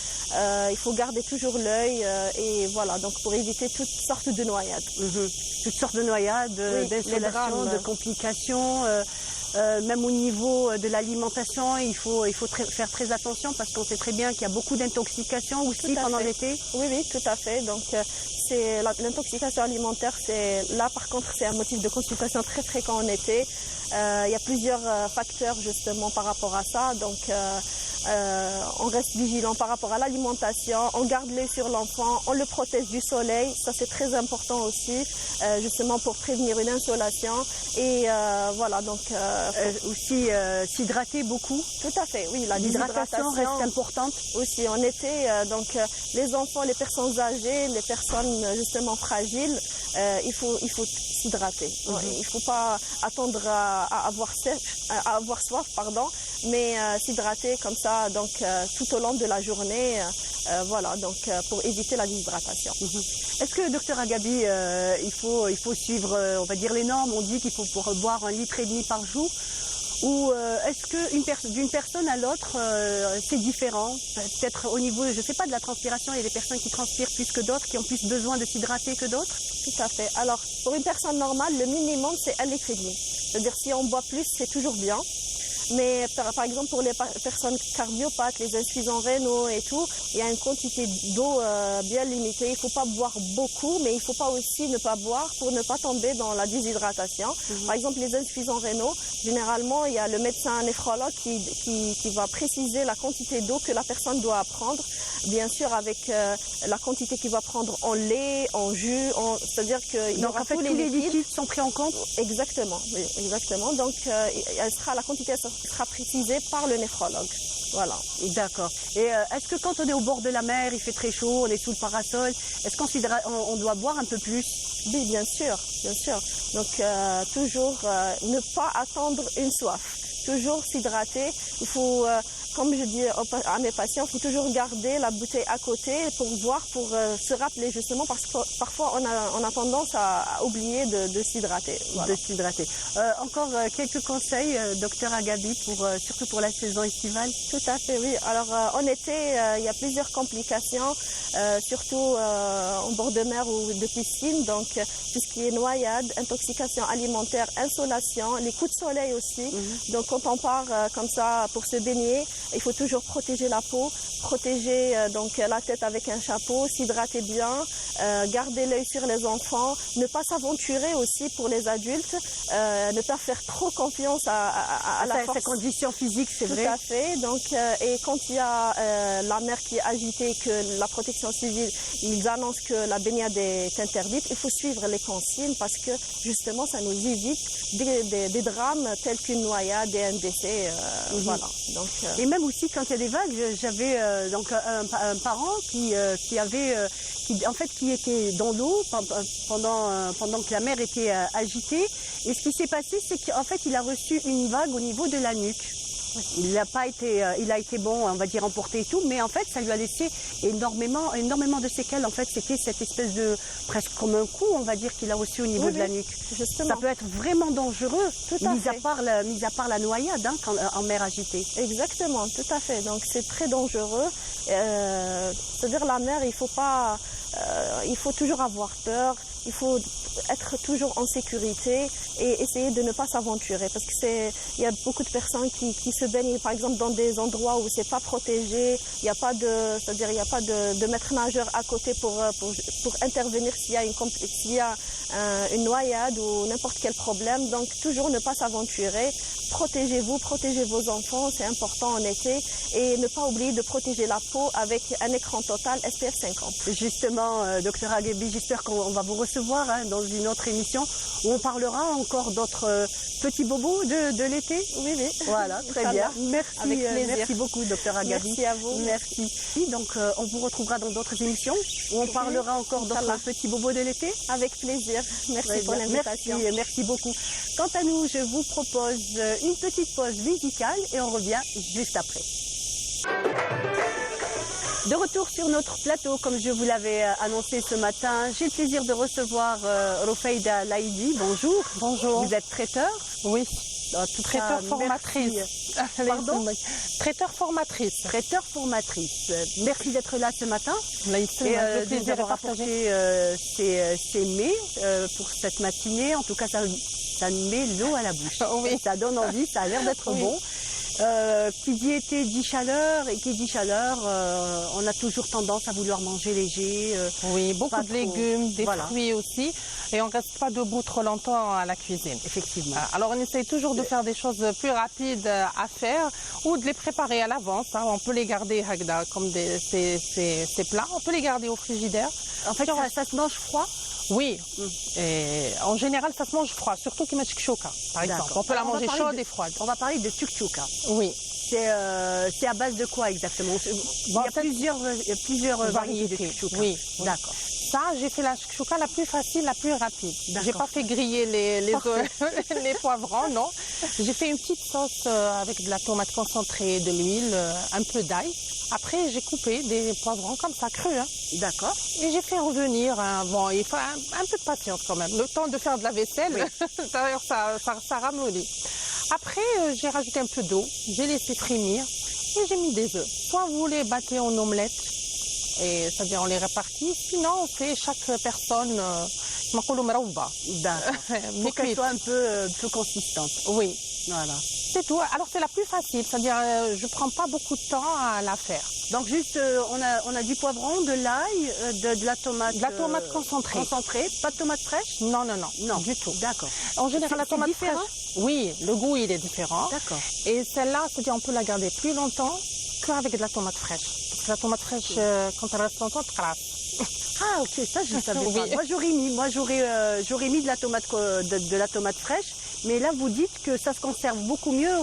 il faut garder toujours l'œil et voilà, donc pour éviter toutes sortes de noyades. Toutes sortes de noyades, d'insolations, de complications. Même au niveau de l'alimentation, il faut faire très attention parce qu'on sait très bien qu'il y a beaucoup d'intoxication aussi pendant l'été. Oui, tout à fait. Donc l'intoxication alimentaire, là par contre c'est un motif de consultation très fréquent en été. Il y a plusieurs facteurs justement par rapport à ça. Donc on reste vigilant par rapport à l'alimentation, on garde l'œil sur l'enfant, on le protège du soleil, ça c'est très important aussi, justement pour prévenir une insolation. Et voilà, donc aussi s'hydrater beaucoup. Tout à fait, oui, l'hydratation reste importante. Aussi en été, donc les enfants, les personnes âgées, les personnes justement fragiles, il faut s'hydrater. Il ne faut pas attendre à avoir soif, mais s'hydrater comme ça, donc tout au long de la journée, voilà, donc pour éviter la déshydratation. Est-ce que, docteur Agabi, il faut suivre, on va dire les normes? On dit qu'il faut boire 1,5 litre par jour. Ou est-ce que d'une personne à l'autre, c'est différent? Peut-être au niveau, je ne sais pas, de la transpiration, il y a des personnes qui transpirent plus que d'autres, qui ont plus besoin de s'hydrater que d'autres? Tout à fait. Alors, pour une personne normale, le minimum, c'est 1,5 litre. C'est-à-dire, si on boit plus, c'est toujours bien. Mais par exemple, pour les personnes cardiopathes, les insuffisants rénaux et tout, il y a une quantité d'eau bien limitée. Il ne faut pas boire beaucoup, mais il ne faut pas aussi ne pas boire pour ne pas tomber dans la déshydratation. Par exemple, les insuffisants rénaux, généralement, il y a le médecin néphrologue qui va préciser la quantité d'eau que la personne doit prendre. Bien sûr, avec la quantité qu'il va prendre en lait, en jus, c'est-à-dire qu'il y aura tous les liquides sont pris en compte. Exactement, oui, exactement. Donc, la quantité sera précisée par le néphrologue. Voilà. D'accord. Et est-ce que quand on est au bord de la mer, il fait très chaud, on est sous le parasol, est-ce qu'on doit boire un peu plus? Oui, bien sûr, bien sûr. Donc, toujours ne pas attendre une soif. Toujours s'hydrater. Il faut... comme je dis à mes patients, il faut toujours garder la bouteille à côté pour boire, pour se rappeler justement, parce que parfois on a tendance à oublier de s'hydrater. Voilà. De s'hydrater. Encore quelques conseils, docteur Agabi, surtout pour la saison estivale? Tout à fait, oui. Alors en été, il y a plusieurs complications, surtout en bord de mer ou de piscine, donc tout ce qui est noyade, intoxication alimentaire, insolation, les coups de soleil aussi. Donc quand on part comme ça pour se baigner, il faut toujours protéger la peau protéger donc la tête avec un chapeau, s'hydrater bien, garder l'œil sur les enfants, ne pas s'aventurer aussi pour les adultes, ne pas faire trop confiance à la force. Sa condition physique, c'est vrai. Tout à fait. Donc, et quand il y a la mer qui est agitée, que la protection civile, ils annoncent que la baignade est interdite, il faut suivre les consignes parce que justement, ça nous évite des drames tels qu'une noyade et un décès. Voilà. Donc, Et même aussi quand il y a des vagues, j'avais donc un parent qui était dans l'eau pendant que la mer était agitée. Et ce qui s'est passé, c'est qu'en fait, il a reçu une vague au niveau de la nuque. Il a été bon, on va dire, emporté et tout, mais en fait, ça lui a laissé énormément de séquelles. En fait, c'était cette espèce de, presque comme un coup, on va dire, qu'il a reçu au niveau de la nuque. Justement. Ça peut être vraiment dangereux, mis fait. à part la noyade en mer agitée. Exactement, tout à fait. Donc, c'est très dangereux. C'est-à-dire, la mer, il faut toujours avoir peur. Il faut être toujours en sécurité et essayer de ne pas s'aventurer parce que il y a beaucoup de personnes qui se baignent par exemple dans des endroits où c'est pas protégé, il n'y a pas de maître nageur à côté pour intervenir s'il y a une noyade ou n'importe quel problème. Donc toujours ne pas s'aventurer. Protégez-vous, protégez vos enfants, c'est important en été. Et ne pas oublier de protéger la peau avec un écran total SPF 50. Justement, Dr Agabi, j'espère qu'on va vous recevoir dans une autre émission où on parlera encore d'autres petits bobos de l'été. Oui, oui. Voilà, très bien. Merci, avec plaisir. merci beaucoup, Dr Agabi. Merci à vous. Merci. Donc, on vous retrouvera dans d'autres émissions où on parlera encore d'autres petits bobos de l'été. Avec plaisir. Merci pour l'invitation. Merci beaucoup. Quant à nous, je vous propose une petite pause musicale et on revient juste après. De retour sur notre plateau, comme je vous l'avais annoncé ce matin, j'ai le plaisir de recevoir Rofeida Laïdi. Bonjour. Bonjour. Vous êtes traiteur? Oui. Traiteur formatrice. Pardon? Traiteur formatrice. Traiteur formatrice. Merci d'être là ce matin. Et de nous avoir apporté ces mets pour cette matinée. En tout cas, ça met l'eau à la bouche. Oui. Ça donne envie, ça a l'air d'être bon. Qui dit été dit chaleur, et qui dit chaleur, on a toujours tendance à vouloir manger léger. Oui, beaucoup de légumes, des Voilà. fruits aussi. Et on ne reste pas debout trop longtemps à la cuisine. Effectivement. Alors on essaye toujours de faire des choses plus rapides à faire ou de les préparer à l'avance. On peut les garder comme ces plats, on peut les garder au frigidaire. En fait, ça se mange froid? Oui, et en général ça se mange froid, surtout qui met chouka, par exemple. On peut la manger chaude et froide. On va parler de chouka. Oui. C'est à base de quoi exactement? Il y a plusieurs variétés de chouka. Oui. D'accord. Ça, j'ai fait la chouka la plus facile, la plus rapide. J'ai pas fait griller les poivrons, non. J'ai fait une petite sauce avec de la tomate concentrée, de l'huile, un peu d'ail. Après, j'ai coupé des poivrons comme ça, crus. D'accord. Et j'ai fait revenir. Bon, il faut un peu de patience quand même. Le temps de faire de la vaisselle, oui. D'ailleurs, ça ramollit. Après, j'ai rajouté un peu d'eau. J'ai laissé frémir et j'ai mis des œufs. Soit vous les battez en omelette, et c'est-à-dire on les répartit. Sinon, on fait chaque personne. D'accord. Pour qu'elle soit un peu consistante. Oui. Voilà. C'est tout. Alors c'est la plus facile, c'est-à-dire je prends pas beaucoup de temps à la faire. Donc juste, on a du poivron, de l'ail, de la tomate. De la tomate concentrée. Concentrée, pas de tomate fraîche? Non, du tout. D'accord. En général, la tomate différent? fraîche. Oui, le goût il est différent. D'accord. Et celle-là, c'est-à-dire on peut la garder plus longtemps qu'avec de la tomate fraîche. Parce que la tomate fraîche, quand elle reste longtemps, elle crasse. Ah ok, ça je ne savais pas. Oui. Moi j'aurais mis de la tomate fraîche, mais là vous dites que ça se conserve beaucoup mieux.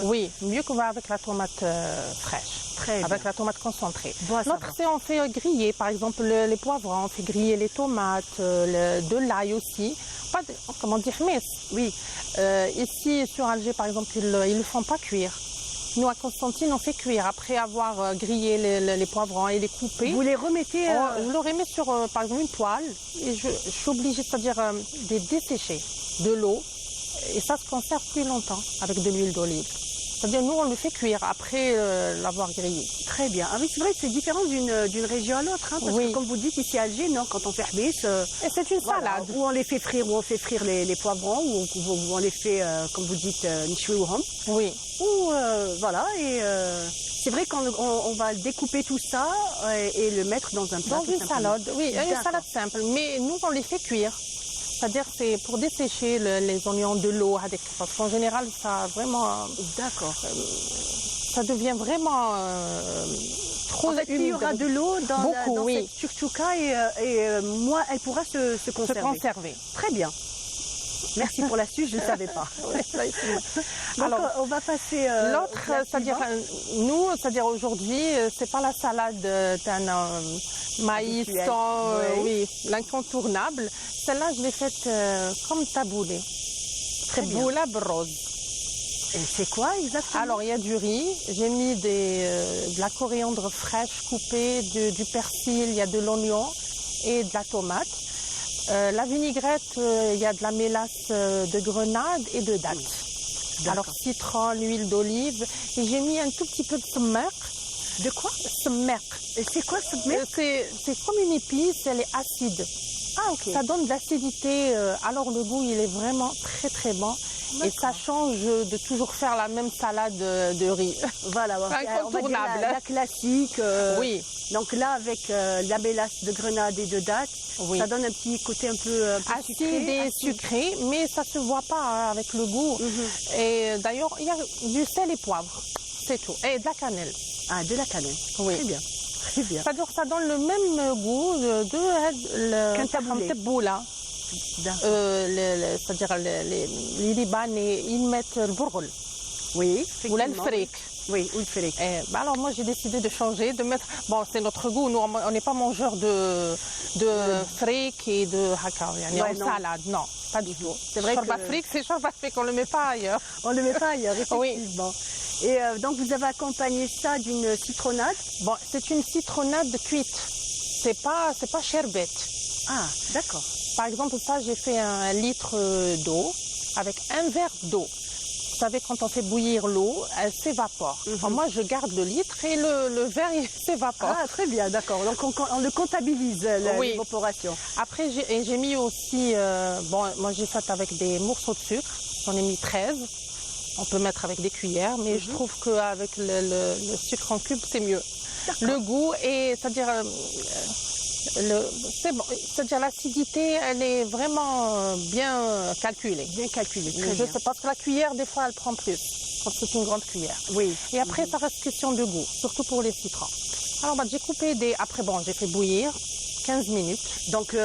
Oui, mieux qu'avec la tomate fraîche. Très bien. Avec la tomate concentrée. Bon, Notre c'est on fait griller, par exemple les poivrons, on fait griller les tomates, de l'ail aussi. Pas de, comment dire, mais oui. Ici sur Alger par exemple ils le font pas cuire. Nous, à Constantine, on fait cuire. Après avoir grillé les poivrons et les coupés, vous les remettez je les remets sur, par exemple, une poêle. Et je suis obligée, c'est-à-dire de dessécher de l'eau. Et ça se conserve plus longtemps avec de l'huile d'olive. C'est-à-dire, nous, on le fait cuire après l'avoir grillé. Très bien. Ah oui, c'est vrai que c'est différent d'une région à l'autre. Hein, parce Oui. que comme vous dites, ici à Alger, non, quand on fait hbis, Et c'est une salade. ou on les fait frire, ou on fait frire les poivrons, ou on les fait, comme vous dites, nchouihom. Oui. Ou voilà, et c'est vrai qu'on va découper tout ça et le mettre dans un plat. Dans tout une simplement. salade, oui, une D'accord. salade simple. Mais nous, on les fait cuire. C'est-à-dire, c'est pour dessécher les oignons de l'eau. Parce qu'en général, ça vraiment. D'accord. Ça devient vraiment trop En fait, il y humide. aura de l'eau dans, Beaucoup, dans oui. cette chouchouka et moi, elle pourra se Se conserver. conserver. Très bien. Merci pour l'astuce, je ne savais pas. Donc, Alors, on va passer. l'autre, au plat c'est-à-dire suivant. nous, c'est-à-dire aujourd'hui, c'est pas la salade d'un maïs Habituel. sans, Oui. oui, l'incontournable. Celle-là, je l'ai faite comme taboulé. Très bien. Taboula rose. Et c'est quoi exactement? Alors, il y a du riz, j'ai mis de la coriandre fraîche coupée, du persil, il y a de l'oignon et de la tomate. La vinaigrette, il y a de la mélasse de grenade et de dattes. Alors, citron, l'huile d'olive. Et j'ai mis un tout petit peu de semer. De quoi? Semer. Et c'est quoi ce mec? C'est comme une épice, elle est acide. Ah, ok. Ça donne de l'acidité, alors le goût, il est vraiment très très bon. Et ça change de toujours faire la même salade de riz. Voilà, on va dire Incontournable. la classique. Oui. Donc là, avec la mélasse de grenade et de dattes, Oui. ça donne un petit côté un peu Acide sucré. et sucré, mais ça se voit pas hein, avec le goût. Et d'ailleurs, il y a du sel et poivre, c'est tout. Et de la cannelle. Ah, de la cannelle. Oui. Très bien. Très bien. C'est-à-dire ça donne le même goût Qu'un taboulé. taboula. C'est-à-dire les Libanais, ils mettent le bourgol. Oui, Ou le effectivement. fric. Oui, ou le fric. Alors moi j'ai décidé de changer, de mettre. Bon, c'est notre goût, nous on n'est pas mangeurs de fric et de haka, en non. salade, non, pas du tout. C'est vrai Chorba que- fric, c'est chorba fric, on ne le met pas ailleurs. On ne le met pas ailleurs, Oui. effectivement. Et donc vous avez accompagné ça d'une citronnade. Bon, c'est une citronnade cuite, c'est pas sherbet. Ah, d'accord. Par exemple, ça j'ai fait 1 litre d'eau avec un verre d'eau. Vous savez, quand on fait bouillir l'eau, elle s'évapore. Alors, moi, je garde le litre et le verre, il s'évapore. Ah, très bien, d'accord. Donc on le comptabilise, Oui. l'évaporation. Après, j'ai mis aussi, bon, moi j'ai fait avec des morceaux de sucre, j'en ai mis 13. On peut mettre avec des cuillères, mais je trouve qu'avec le sucre en cube, c'est mieux. Le goût, et c'est-à-dire, c'est bon, c'est-à-dire l'acidité, elle est vraiment bien calculée. Bien calculé, très Je bien. sais pas, parce que la cuillère, des fois, elle prend plus, quand c'est une grande cuillère. Oui. Et après, ça reste question de goût, surtout pour les citrons. Alors, j'ai coupé des... Après, bon, j'ai fait bouillir 15 minutes. Donc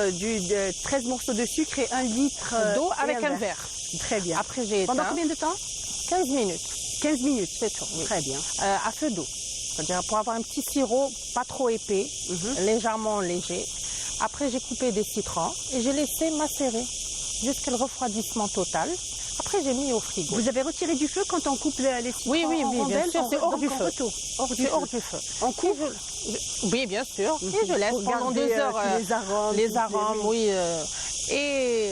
13 morceaux de sucre et 1 litre d'eau et avec un verre. Très bien. Après, j'ai Pendant éteint. combien de temps? 15 minutes. 15 minutes. C'est tout, oui. Très bien. À feu doux. C'est-à-dire pour avoir un petit sirop pas trop épais, légèrement léger. Après, j'ai coupé des citrons et j'ai laissé macérer jusqu'à le refroidissement total. Après, j'ai mis au frigo. Vous avez retiré du feu quand on coupe les citrons? Oui, oui, en oui, bien rondelles, sûr, c'est hors donc du en feu. retour. C'est hors du feu. On coupe Oui, bien sûr. Et je laisse Pour pendant garder, 2 heures tous les arômes. les toutes arômes, oui. Et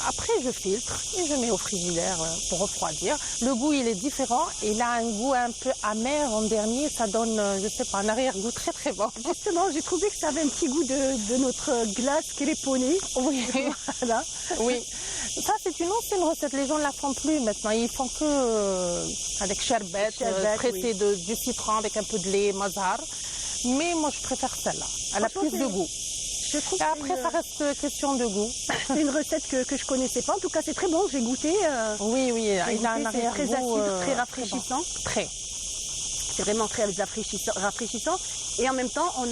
après, je filtre et je mets au frigidaire pour refroidir. Le goût, il est différent. Il a un goût un peu amer en dernier. Ça donne, je sais pas, un arrière-goût très très bon. Justement, j'ai trouvé que ça avait un petit goût de notre glace créponnée. Oui. Voilà. Oui. Ça, c'est une ancienne recette. Les gens ne la font plus maintenant. Ils font que avec sherbet, pressé du citron avec un peu de lait, mazar. Mais moi, je préfère celle-là. Elle a Franchement, plus de goût. Je trouve Et après, ça reste question de goût. c'est une recette que je connaissais pas. En tout cas, c'est très bon. J'ai goûté. Oui, oui. Il a un c'est arrière-goût. très acide, très rafraîchissant. Très. C'est vraiment très rafraîchissant. Et en même temps, on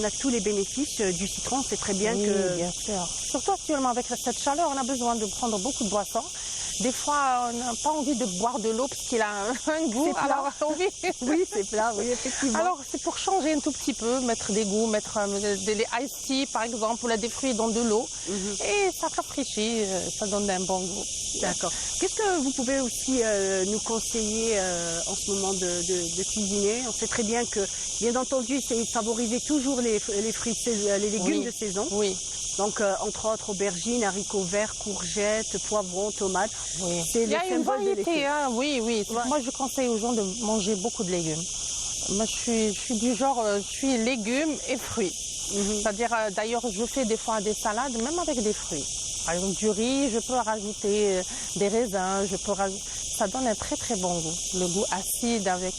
a tous les bénéfices du citron. C'est très bien Oui, que... bien sûr. Surtout actuellement, avec cette chaleur, on a besoin de prendre beaucoup de boissons. Des fois, on n'a pas envie de boire de l'eau parce qu'il a un goût. C'est plat. Alors, oui. Oui, c'est plat, oui, effectivement. Alors, c'est pour changer un tout petit peu, mettre des goûts, mettre des ice tea, par exemple, ou des fruits dans de l'eau. Et ça rafraîchit, ça donne un bon goût. D'accord. Qu'est-ce que vous pouvez aussi nous conseiller en ce moment de cuisiner? On sait très bien que, bien entendu, c'est favoriser toujours les fruits, les légumes Oui. de saison. Oui. Donc, entre autres, aubergines, haricots verts, courgettes, poivrons, tomates. Oui. C'est Il y le a une symbole de l'été. variété, hein, oui. Ouais. Moi, je conseille aux gens de manger beaucoup de légumes. Moi, je suis du genre, je suis légumes et fruits. C'est-à-dire, d'ailleurs, je fais des fois des salades, même avec des fruits. Par exemple, du riz, je peux rajouter des raisins, ça donne un très très bon goût. Le goût acide avec...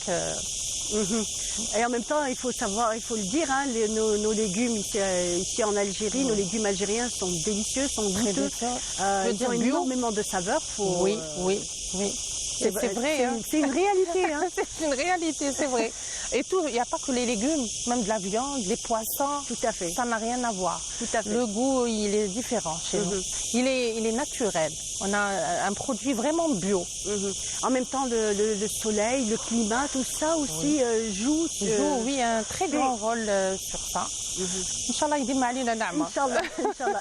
Et en même temps, il faut le dire, hein, nos légumes ici en Algérie, nos légumes algériens sont délicieux, sont goûteux. Ils ont énormément de saveurs. Oui. C'est vrai. Hein. C'est une réalité. Hein. C'est une réalité, c'est vrai. Et tout, il n'y a pas que les légumes, même de la viande, les poissons. Tout à fait. Ça n'a rien à voir. Tout à fait. Le goût, il est différent chez nous. Il est naturel. On a un produit vraiment bio. En même temps, le soleil, le climat, tout ça aussi joue. Oui, un très grand rôle sur ça. Inch'Allah, il Inch'Allah.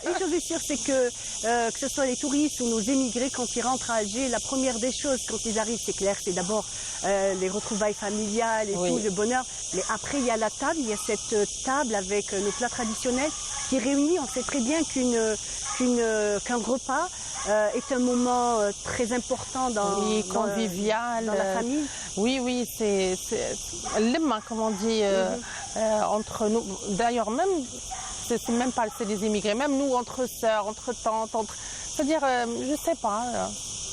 Une chose est sûre, c'est que ce soit les touristes ou nos émigrés, quand ils rentrent à Alger, la première des choses, quand ils arrivent, c'est clair, c'est d'abord les retrouvailles familiales et tout, le bonheur. Mais après, il y a la table, il y a cette table avec nos plats traditionnels qui réunit. On sait très bien qu'un repas est un moment très important convivial, dans la famille. Oui, c'est l'emma, comme on dit, entre nous. D'ailleurs, même, c'est même pas des immigrés, même nous, entre sœurs, entre tantes, c'est-à-dire, je sais pas,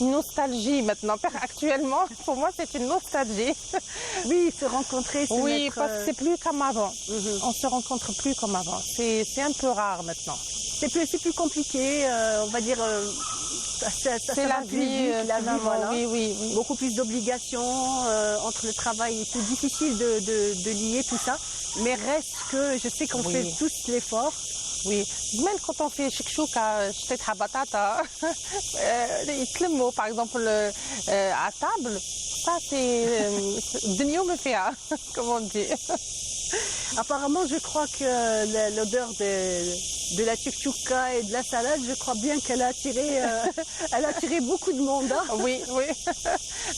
une nostalgie maintenant. Actuellement, pour moi, c'est une nostalgie. Oui, se rencontrer, parce que c'est plus comme avant. On se rencontre plus comme avant. C'est un peu rare maintenant. C'est plus compliqué, on va dire. C'est la vie, voilà. Oui. Beaucoup plus d'obligations entre le travail et tout. Difficile de lier tout ça. Mais reste que je sais qu'on fait tous l'effort. Oui, même quand on fait shikshouka, shtetha batata, par exemple, à table, ça c'est dinyo me fait, comme on dit. Apparemment, je crois que l'odeur de la tchoukchouka et de la salade, je crois bien qu'elle a attiré beaucoup de monde. Hein. Oui.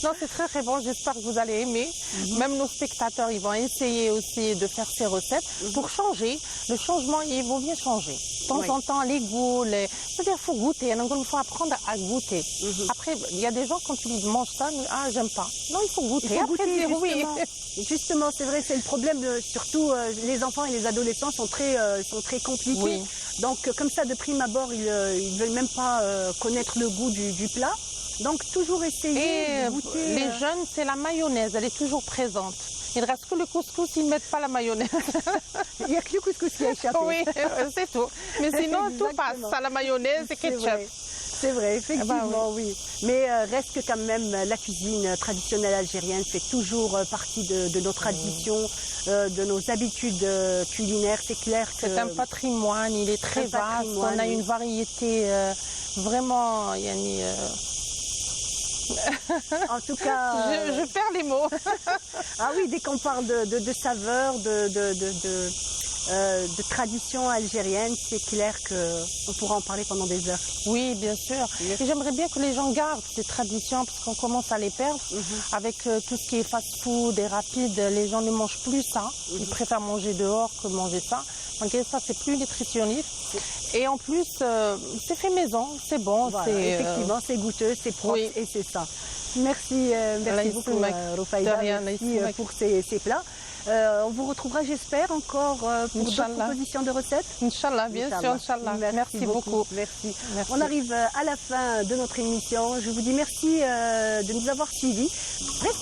Non, c'est très très bon. J'espère que vous allez aimer. Même nos spectateurs, ils vont essayer aussi de faire ces recettes pour changer. Le changement, il vaut bien changer. De temps en temps, les goûts, c'est-à-dire qu'il faut goûter. Il faut apprendre à goûter. Après, il y a des gens, quand ils mangent ça, j'aime pas. Non, il faut goûter. Il faut goûter, justement, c'est vrai, c'est le problème. Surtout, les enfants et les adolescents sont très compliqués. Oui. Donc, comme ça, de prime abord, ils ne veulent même pas connaître le goût du plat. Donc, toujours essayer de goûter. Les jeunes, c'est la mayonnaise. Elle est toujours présente. Il ne reste que le couscous, ils ne mettent pas la mayonnaise. Il n'y a que le couscous qui a échappé. Oui, c'est tout. Mais sinon, tout passe. À la mayonnaise et ketchup. C'est vrai, effectivement, oui. Mais reste que quand même, la cuisine traditionnelle algérienne fait toujours partie de nos traditions, de nos habitudes culinaires. C'est clair que... C'est un patrimoine, il est très vaste. On a une variété vraiment... En tout cas... Je perds les mots. Ah oui, dès qu'on parle de saveurs, de tradition algérienne, c'est clair qu'on pourra en parler pendant des heures. Oui, bien sûr. Et j'aimerais bien que les gens gardent ces traditions parce qu'on commence à les perdre. Avec tout ce qui est fast-food et rapide, les gens ne mangent plus ça. Ils préfèrent manger dehors que manger ça. Donc ça, c'est plus nutritionniste. Et en plus, c'est fait maison, c'est bon. Voilà, effectivement, c'est goûteux, c'est propre et c'est ça. Merci beaucoup, Roufaïda, merci pour ces plats. On vous retrouvera, j'espère, encore pour d'autres propositions de recettes. Inch'Allah, bien sûr, Inch'Allah. Merci beaucoup. Merci. On arrive à la fin de notre émission. Je vous dis merci de nous avoir suivis. Restez